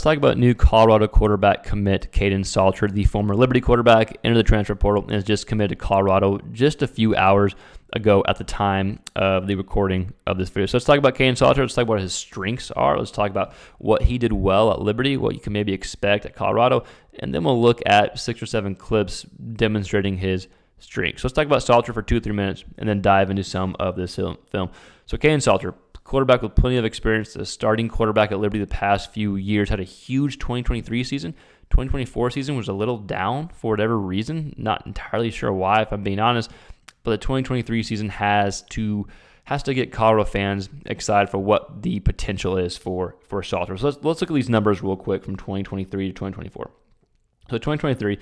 talk about new Colorado quarterback commit Kaidon Salter, the former Liberty quarterback, entered the transfer portal and has just committed to Colorado just a few hours ago at the time of the recording of this video. So let's talk about Kaidon Salter. Let's talk about what his strengths are. Let's talk about what he did well at Liberty, what you can maybe expect at Colorado, and then we'll look at 6 or 7 clips demonstrating his strengths. So let's talk about Salter for 2 or 3 minutes and then dive into some of this film. So Kaidon Salter, quarterback with plenty of experience, a starting quarterback at Liberty the past few years, had a huge 2023 season. 2024 season was a little down for whatever reason. Not entirely sure why, if I'm being honest. But the 2023 season has to get Colorado fans excited for what the potential is for Salter. So let's look at these numbers real quick from 2023 to 2024. So 2023,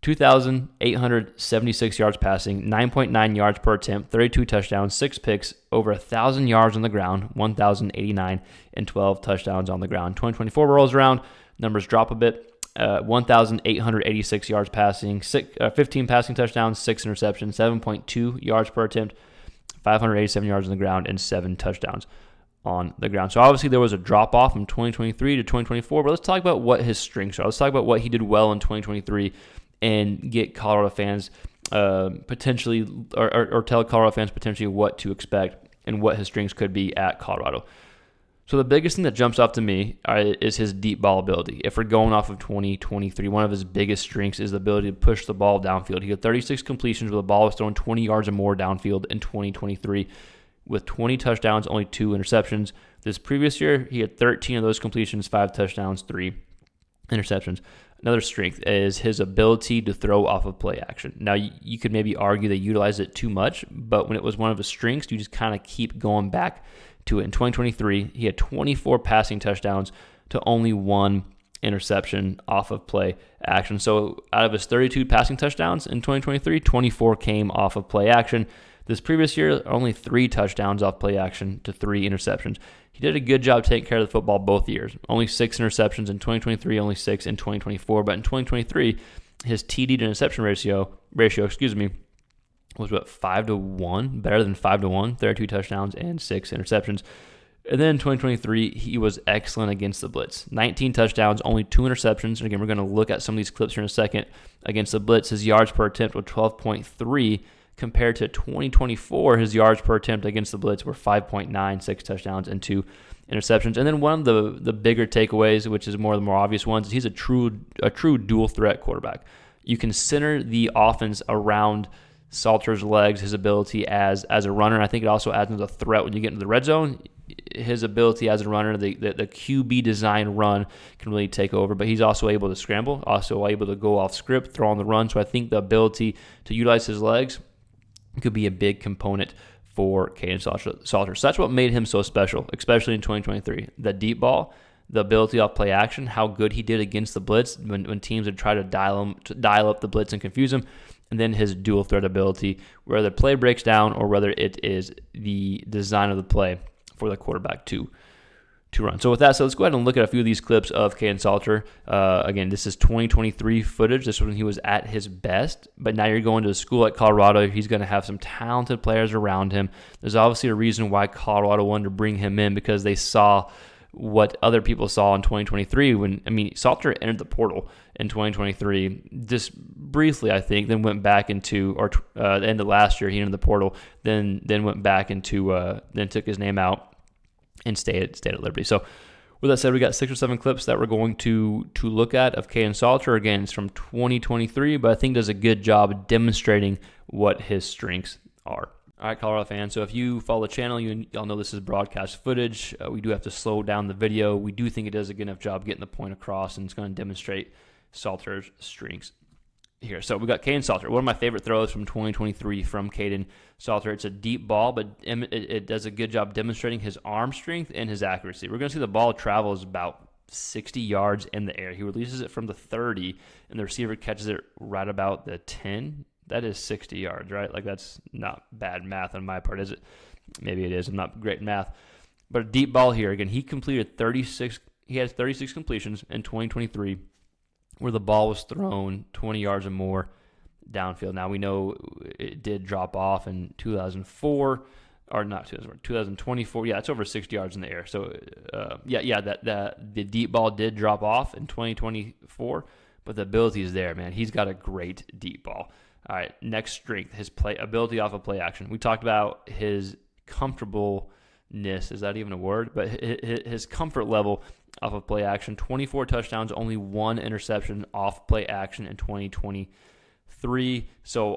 2,876 yards passing, 9.9 yards per attempt, 32 touchdowns, 6 picks, over 1,000 yards on the ground, 1,089, and 12 touchdowns on the ground. 2024 rolls around, numbers drop a bit. 1,886 yards passing, 15 passing touchdowns, 6 interceptions, 7.2 yards per attempt, 587 yards on the ground, and 7 touchdowns on the ground. So obviously there was a drop-off from 2023 to 2024, but let's talk about what his strengths are. Let's talk about what he did well in 2023 and get Colorado fans potentially, or tell Colorado fans potentially what to expect and what his strengths could be at Colorado. So the biggest thing that jumps off to me is his deep ball ability. If we're going off of 2023, one of his biggest strengths is the ability to push the ball downfield. He had 36 completions where the ball was thrown 20 yards or more downfield in 2023 with 20 touchdowns, only 2 interceptions. This previous year, he had 13 of those completions, 5 touchdowns, 3 interceptions. Another strength is his ability to throw off of play action. Now, you could maybe argue they utilized it too much, but when it was one of his strengths, you just kind of keep going back to it. In 2023, he had 24 passing touchdowns to only 1 interception off of play action. So out of his 32 passing touchdowns in 2023, 24 came off of play action. This previous year, only 3 touchdowns off play action to 3 interceptions. He did a good job taking care of the football both years. Only 6 interceptions in 2023, only 6 in 2024. But in 2023, his TD to interception ratio, was 5-1, better than 5-1, 32 touchdowns and 6 interceptions. And then in 2023, he was excellent against the blitz. 19 touchdowns, only 2 interceptions. And again, we're going to look at some of these clips here in a second. Against the blitz, his yards per attempt were 12.3 compared to 2024. His yards per attempt against the blitz were 5.9, 6 touchdowns and 2 interceptions. And then one of the bigger takeaways, which is more of the more obvious ones, is he's a true dual threat quarterback. You can center the offense around Salter's legs, his ability as a runner. I think it also adds another threat when you get into the red zone. His ability as a runner, the QB design run can really take over, but he's also able to scramble, also able to go off script, throw on the run. So I think the ability to utilize his legs could be a big component for Kaidon Salter. So that's what made him so special, especially in 2023. The deep ball, the ability off play action, how good he did against the blitz when teams would try to dial up the blitz and confuse him. And then his dual threat ability, whether the play breaks down or whether it is the design of the play for the quarterback to run. So with that, let's go ahead and look at a few of these clips of Kaidon Salter. Again, this is 2023 footage. This was when he was at his best. But now you're going to a school at Colorado. He's going to have some talented players around him. There's obviously a reason why Colorado wanted to bring him in, because they saw what other people saw in 2023 Salter entered the portal in 2023 just briefly, I think, then went back into, the end of last year he entered the portal, then went back into, then took his name out and stayed at Liberty. So with that said, we got 6 or 7 clips that we're going to look at of Kaidon Salter. Again, it's from 2023, but I think does a good job demonstrating what his strengths are. All right, Colorado fans, so if you follow the channel, y'all know this is broadcast footage. We do have to slow down the video. We do think it does a good enough job getting the point across, and it's going to demonstrate Salter's strengths here. So we got Kaidon Salter, one of my favorite throws from 2023 from Kaidon Salter. It's a deep ball, but it does a good job demonstrating his arm strength and his accuracy. We're going to see the ball travels about 60 yards in the air. He releases it from the 30, and the receiver catches it right about the 10. That is 60 yards, right? Like, that's not bad math on my part, is it? Maybe it is. I'm not great at math. But a deep ball here. Again, he completed 36. He had 36 completions in 2023 where the ball was thrown 20 yards or more downfield. Now, we know it did drop off in 2004 or not 2024. Yeah, it's over 60 yards in the air. So, the deep ball did drop off in 2024, but the ability is there, man. He's got a great deep ball. All right, next strength, his play ability off of play action. We talked about his comfortableness. Is that even a word? But his comfort level off of play action. 24 touchdowns, only 1 interception off play action in 2023. So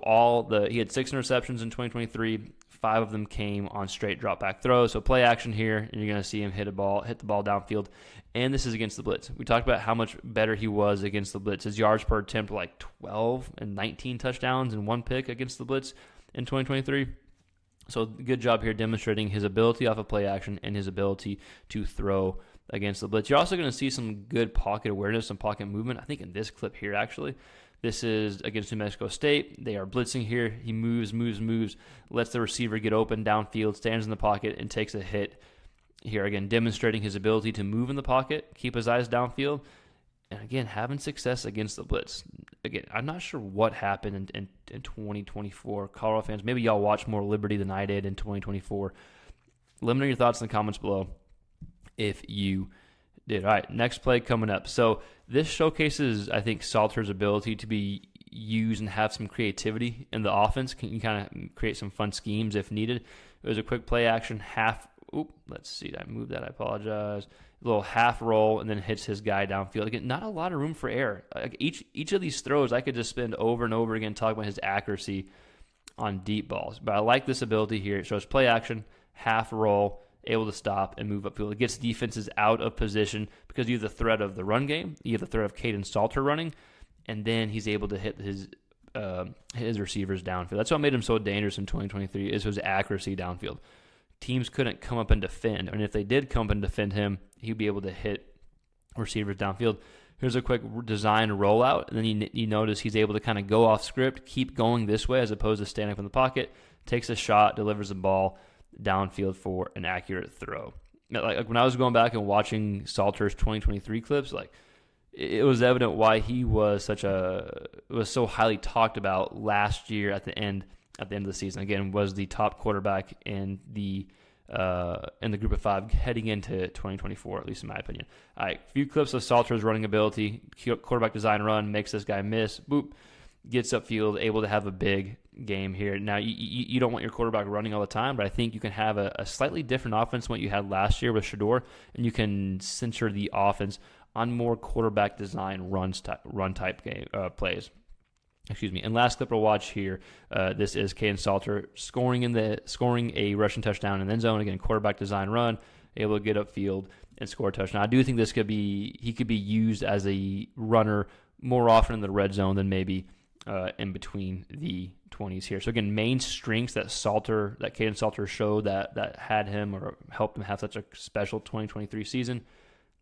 he had 6 interceptions in 2023. 5 of them came on straight drop back throws. So play action here, and you're going to see him hit the ball downfield. And this is against the blitz. We talked about how much better he was against the blitz. His yards per attempt, like 12 and 19 touchdowns and 1 pick against the blitz in 2023. So good job here demonstrating his ability off of play action and his ability to throw against the blitz. You're also going to see some good pocket awareness, some pocket movement. I think in this clip here, actually. This is against New Mexico State. They are blitzing here. He moves, lets the receiver get open downfield, stands in the pocket, and takes a hit here. Again, demonstrating his ability to move in the pocket, keep his eyes downfield, and again, having success against the blitz. Again, I'm not sure what happened in 2024. Colorado fans, maybe y'all watch more Liberty than I did in 2024. Let me know your thoughts in the comments below if you did. All right, next play coming up. So this showcases, I think, Salter's ability to be used and have some creativity in the offense. Can you kind of create some fun schemes if needed? It was a quick play action, let's see, I moved that, I apologize. A little half roll and then hits his guy downfield. Again, not a lot of room for error. Like each of these throws, I could just spend over and over again talking about his accuracy on deep balls. But I like this ability here. It shows play action, half roll, able to stop and move upfield. It gets defenses out of position because you have the threat of the run game, you have the threat of Kaidon Salter running, and then he's able to hit his receivers downfield. That's what made him so dangerous in 2023 is his accuracy downfield. Teams couldn't come up and defend, and if they did come up and defend him, he'd be able to hit receivers downfield. Here's a quick design rollout, and then you notice he's able to kind of go off script, keep going this way as opposed to standing up in the pocket, takes a shot, delivers the ball downfield for an accurate throw. Like when I was going back and watching Salter's 2023 clips, like it was evident why he was so highly talked about last year at the end of the season. Again, was the top quarterback in the group of 5 heading into 2024, at least in my opinion. All right, few clips of Salter's running ability. Quarterback design run, makes this guy miss. Boop. Gets upfield, able to have a big game here. Now, you don't want your quarterback running all the time, but I think you can have a slightly different offense than what you had last year with Shedeur, and you can center the offense on more quarterback design run type game plays. Excuse me. And last clip we'll watch here, this is Kaidon Salter scoring a rushing touchdown in the end zone. Again, quarterback design run, able to get upfield and score a touchdown. I do think he could be used as a runner more often in the red zone than maybe in between the 20s here. So again, main strengths that Kaidon Salter showed that had him or helped him have such a special 2023 season.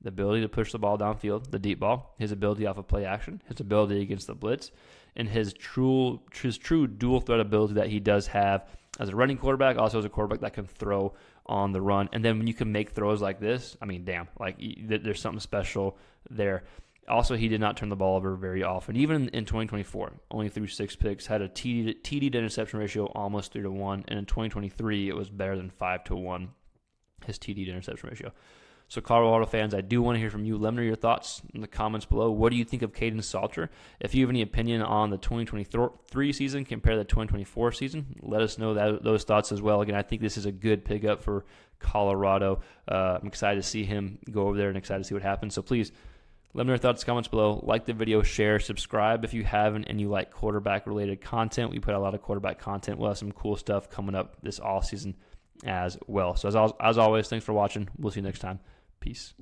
The ability to push the ball downfield, the deep ball, his ability off of play action, his ability against the blitz, and his true dual threat ability that he does have as a running quarterback, also as a quarterback that can throw on the run. And then when you can make throws like this, I mean, damn, like there's something special there. Also, he did not turn the ball over very often. Even in 2024, only threw 6 picks, had a TD to interception ratio almost 3-1, and in 2023, it was better than 5-1, his TD to interception ratio. So Colorado fans, I do want to hear from you. Let me know your thoughts in the comments below. What do you think of Kaidon Salter? If you have any opinion on the 2023 season compared to the 2024 season, let us know those thoughts as well. Again, I think this is a good pickup for Colorado. I'm excited to see him go over there and excited to see what happens. So please, let me know your thoughts in the comments below. Like the video, share, subscribe if you haven't and you like quarterback-related content. We put out a lot of quarterback content. We'll have some cool stuff coming up this offseason as well. So as always, thanks for watching. We'll see you next time. Peace.